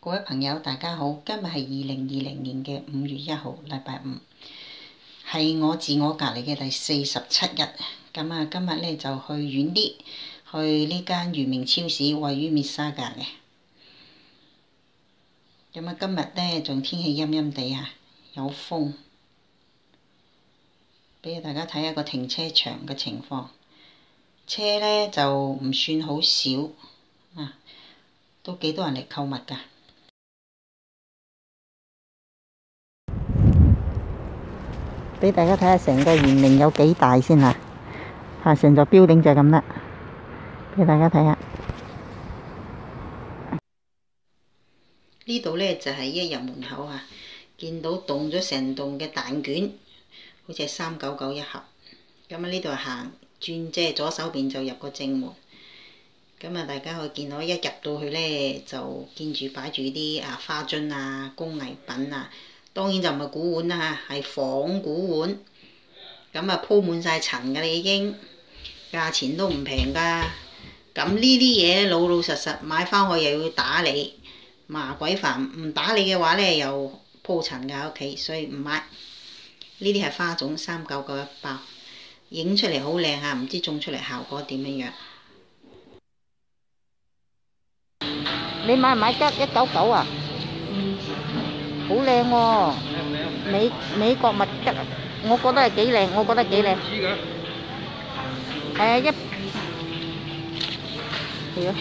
各位朋友，大家好！今日係2020年嘅5月1號，禮拜五，係我自我隔離嘅第47日。咁啊，今日咧就去遠啲，去呢間裕民超市，位於密沙加嘅。咁啊，今日咧仲天氣陰陰地啊，有風。俾大家睇下個停車場嘅情況，車咧就唔算好少啊，都幾多人嚟購物㗎。俾大家睇下成個圓明有幾大先啊！成座標頂就係咁啦，俾大家睇下。呢度咧就係一入門口啊，見到凍咗成棟嘅蛋卷，好似係399一盒。咁啊，呢度行轉即係左手邊就入個正門。咁啊，大家可以見到一入到去咧，就見住擺住啲花樽啊、工藝品啊。當然就唔係古碗啦嚇，係仿古碗。咁啊，鋪滿晒層㗎啦已經，價錢都唔平㗎。咁呢啲嘢老老實實買翻去又要打理，麻鬼煩。唔打理嘅話咧，又鋪塵㗎喺屋企，所以唔買。呢啲係花種，399一包，影出嚟好靚嚇，唔知種出嚟效果點樣樣。你買唔買得199啊？好靚喎！美國物質，我覺得係幾靚，我覺得幾靚。係啊，係啊，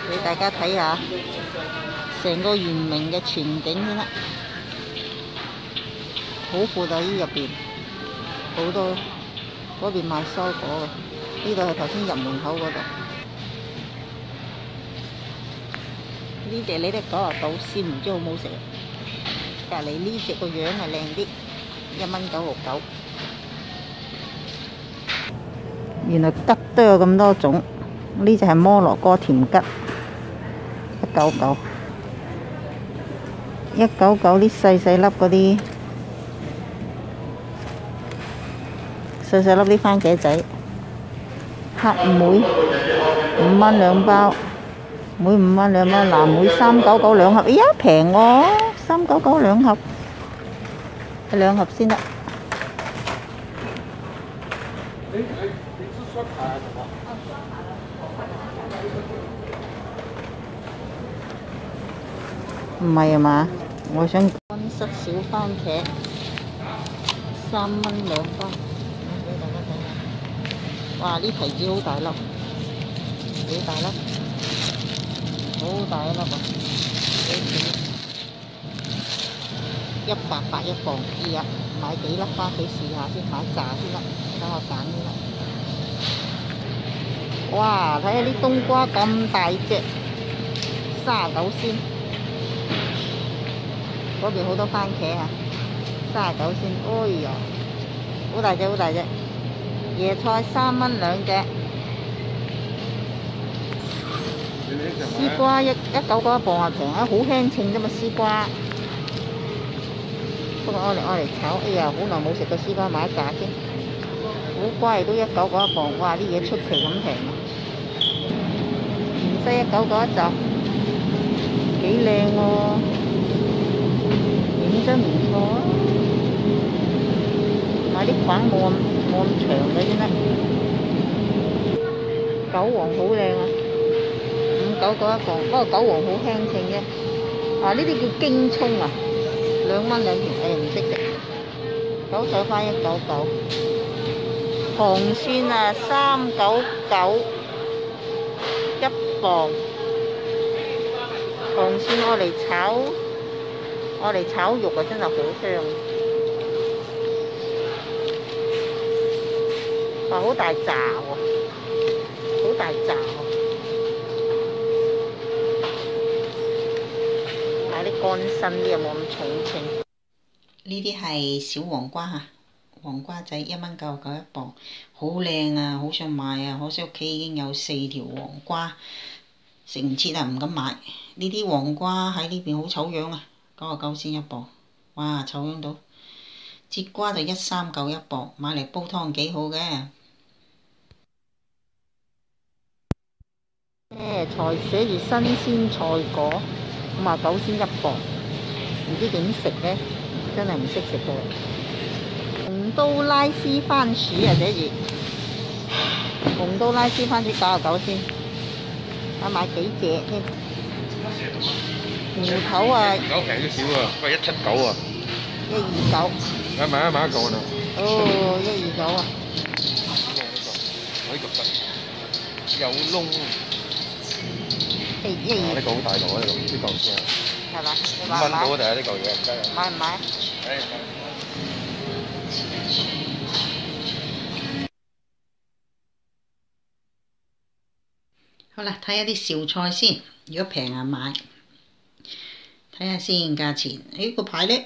俾大家睇下成個圓明嘅全景先啦，好闊啊！呢入邊好多，嗰邊賣蔬果嘅，呢度係頭先入門口嗰度。呢隻你都90度鮮，唔知好唔好食。隔離呢隻個樣係靚啲，1.969。原來桔都有咁多種，呢隻係摩洛哥甜桔，199。199啲細細粒嗰啲，細細粒啲番茄仔，黑莓5蚊2包。每5蚊2包，藍莓399兩盒，哎呀平喎，399兩盒，兩盒先得。唔係啊嘛，我想乾濕小番茄3蚊2包，俾大家睇下。哇！呢提子好大粒，幾大粒？好大一粒啊！幾錢？180一磅。依日買幾粒返屋企試下先，買炸先得。等我揀呢粒。哇！睇下啲冬瓜咁大隻，39仙。嗰邊好多番茄啊，39仙。哎呀，好大隻，好大隻。椰菜3蚊2隻。絲瓜199一磅啊，平啊，好輕稱啫嘛絲瓜。不過我嚟炒，哎呀，好耐冇食過絲瓜，買一紮先。苦瓜亦都199一磅，哇！啲嘢出奇咁平啊。芫茜199一紮，幾靚喎，認真唔錯啊。買啲梗冇咁長嘅先得。韭黃好靚啊，599一磅，不過韭黃好輕稱啫。呢啲叫京葱啊，2蚊2條，唔識食。韭菜花199，紅蒜啊399一磅。紅蒜我嚟炒肉啊，真係好香。哇！好大紮喎，好大紮喎。買啲乾身啲又冇咁重稱。呢啲係小黃瓜嚇，黃瓜仔1.99一磅，好靚啊，好想買啊，可惜屋企已經有4條黃瓜，食唔切啊，唔敢買。呢啲黃瓜喺呢邊好醜樣啊，99仙一磅，哇，醜樣到。節瓜就139一磅，買嚟煲湯幾好嘅。菜寫住新鮮菜果，59先1磅，唔知點食呢？真係唔識食嘅。紅刀拉絲番薯啊，寫住紅刀拉絲番薯99先，買幾隻呢？芋頭啊，芋平少少啊，喂179啊，129。買一嚿啊！哦，129啊。呢個得有窿。呢個好大嚿啊！呢嚿先啊。係嘛？5蚊到啊！定係呢嚿嘢唔得啊？買唔買？好啦，睇下啲紹菜先。如果平啊買，睇下先價錢。呢個牌呢，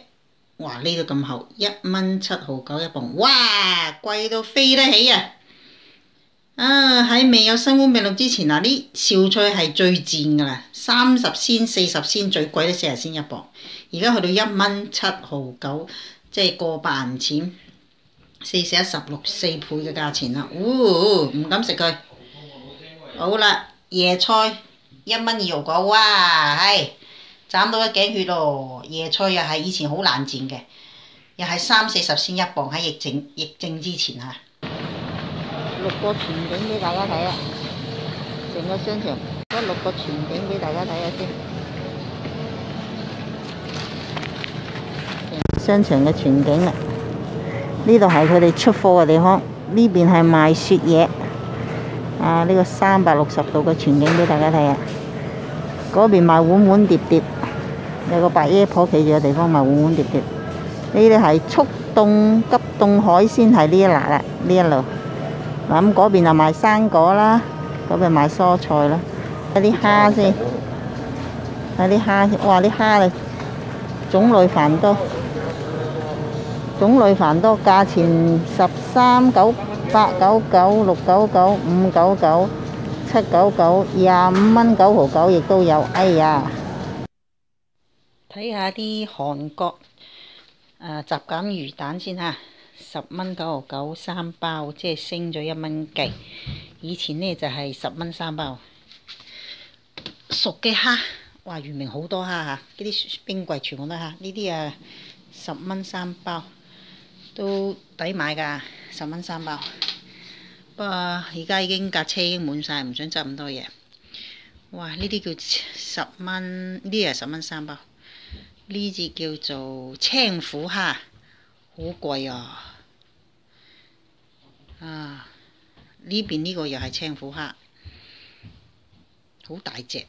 哇呢度咁厚，1蚊7毫9一磅，哇貴到飛得起啊！喺未有新冠病毒之前嗱，啲紹菜係最賤㗎啦，30仙、40仙，最貴都40仙一磅。而家去到1蚊7毫9，即係過百銀錢，41、16、4倍嘅價錢啦。唔敢食佢。好啦，椰菜1蚊2毫9，哇係斬到一頸血咯！椰菜又係以前好難賤嘅，又係30-40仙一磅喺疫症之前嚇。6個全景俾大家睇啊！成個商場嗰6個全景俾大家睇下先。商場嘅全景啊！呢度係佢哋出貨嘅地方，呢邊係賣雪嘢。呢個360度嘅全景俾大家睇啊！嗰邊賣碗碗碟碟，有個白爺婆企住嘅地方賣碗碗碟碟。呢啲係速凍急凍海鮮，係呢一欄啦，呢一路。嗱咁嗰邊就賣生果啦，嗰邊賣蔬菜啦。睇啲蝦先，睇啲蝦先，哇！啲蝦啊，種類繁多，價錢13、9、899、699、599、799、25蚊9毫9亦都有。哎呀！睇下啲韓國雜錦魚蛋先嚇。10蚊9毫93包，即係升咗1蚊雞。以前呢就係10蚊3包。熟嘅蝦，哇！原明好多蝦嚇，嗰啲冰櫃全部都蝦。呢啲10蚊3包，都抵買㗎，10蚊3包。不過而家已經架車已經滿晒，唔想執咁多嘢。哇！呢啲叫10蚊，呢啲係10蚊3包。呢隻叫做青虎蝦，好貴啊！呢邊呢個又係青虎蝦，好大隻，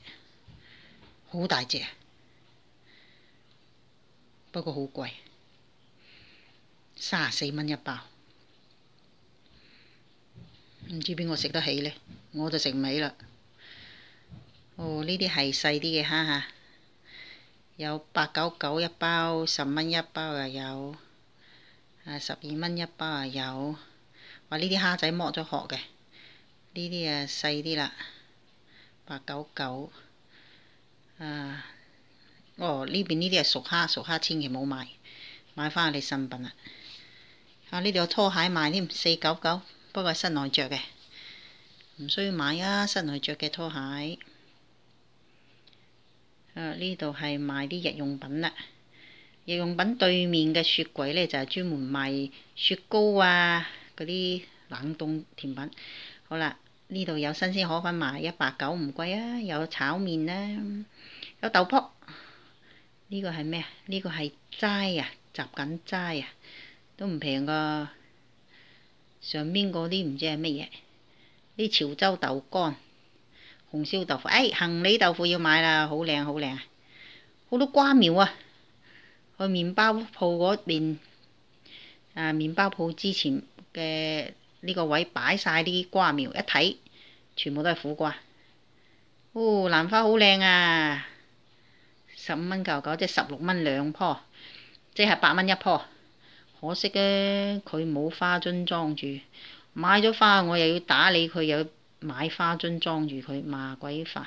不過好貴，34蚊一包，唔知邊個食得起呢？我就食唔起啦。呢啲係細啲嘅蝦嚇，有899一包，10蚊一包又有，12蚊一包又有。話呢啲蝦仔剝咗殼嘅，呢啲細啲啦，899。呢邊呢啲係熟蝦千祈唔好買翻去你新品啦。呢度有拖鞋賣添，499，不過係室內着嘅，唔需要買啊！室內着嘅拖鞋。呢度係賣啲日用品啦。日用品對面嘅雪櫃呢，就係專門賣雪糕啊，嗰啲冷凍甜品。好啦，呢度有新鮮河粉賣190，唔貴啊，有炒麵啦，有豆卜。呢個係咩啊？呢個係齋啊，什錦齋啊，都唔平噶。上邊嗰啲唔知係乜嘢？啲潮州豆乾、紅燒豆腐，行李豆腐要買啦，好靚啊！好多瓜苗啊！去麵包鋪嗰邊，麵包鋪之前嘅呢個位擺晒啲瓜苗，一睇全部都係苦瓜。蘭花好靚啊！15蚊9毫9，即係16蚊2棵，即係8蚊1棵。可惜佢冇花樽裝住，買咗花我又要打理佢，又要買花樽裝住佢，麻鬼煩。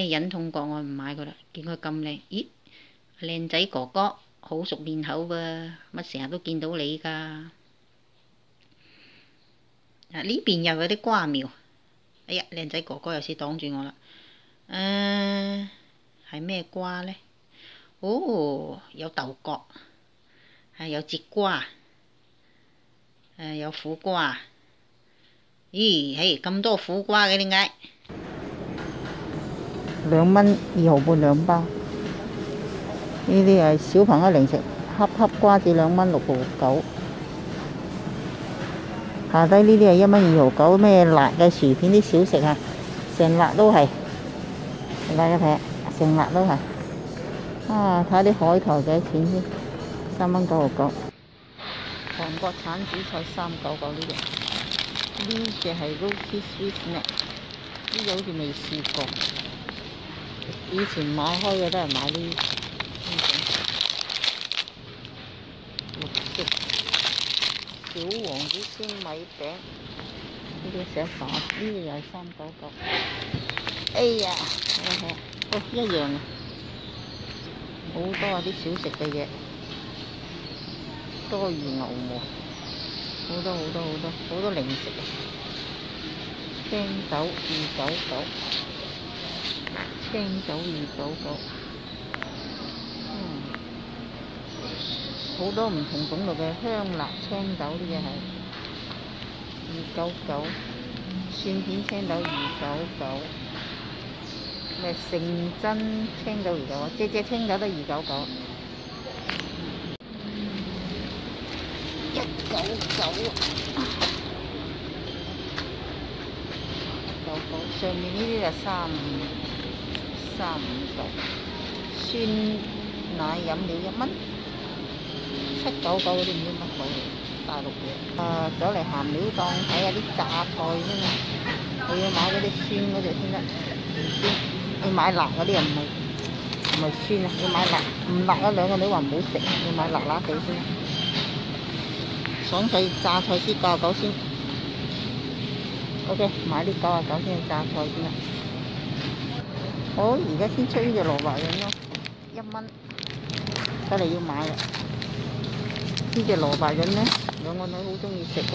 忍痛割愛唔買佢啦，見佢咁靚，咦？靚仔哥哥，好熟面口噃，乜成日都見到你㗎？呢邊又有啲瓜苗，哎呀，靚仔哥哥有時擋住我啦。係咩瓜呢？哦，有豆角，有節瓜，有苦瓜。咦，嘿，咁多苦瓜嘅點解？2蚊2毫半兩包。呢啲係小朋友零食，盒盒瓜子2蚊6毫9。下低呢啲係1蚊2毫9，咩辣嘅薯片啲小食啊，成辣都係，大家睇，成辣都係。睇下啲海苔幾多錢先，3蚊9毫9。韓國產紫菜399呢隻，呢隻係 Roti Sweet Snack，呢隻好似未試過，以前買開嘅都係買呢種綠色小王子鮮米餅，呢啲寫法，呢個又係399。哎呀，睇下，哦一樣啊，好多啊啲小食嘅嘢，多魚牛毛，好多零食啊！青豆299，青豆299，好多唔同種類嘅香辣青豆，呢隻係299，蒜片青豆299，咩成真青豆299，隻青豆都299。199上面呢啲就359，酸奶飲料1蚊，799嗰啲唔知乜鬼嚟，大陸嘅。走嚟鹹料檔睇下啲榨菜先啦，我要買嗰啲酸嗰隻先得，要買辣嗰啲又唔係酸啊，要買辣，唔辣嗰兩個你話唔好食，要買辣辣地先。爽脆榨菜絲99先。OK， 買啲99先嘅榨菜先啦。我而家先出呢隻蘿蔔潤咯，1蚊，睇嚟要買啦。呢隻蘿蔔潤呢，兩個女好中意食咯。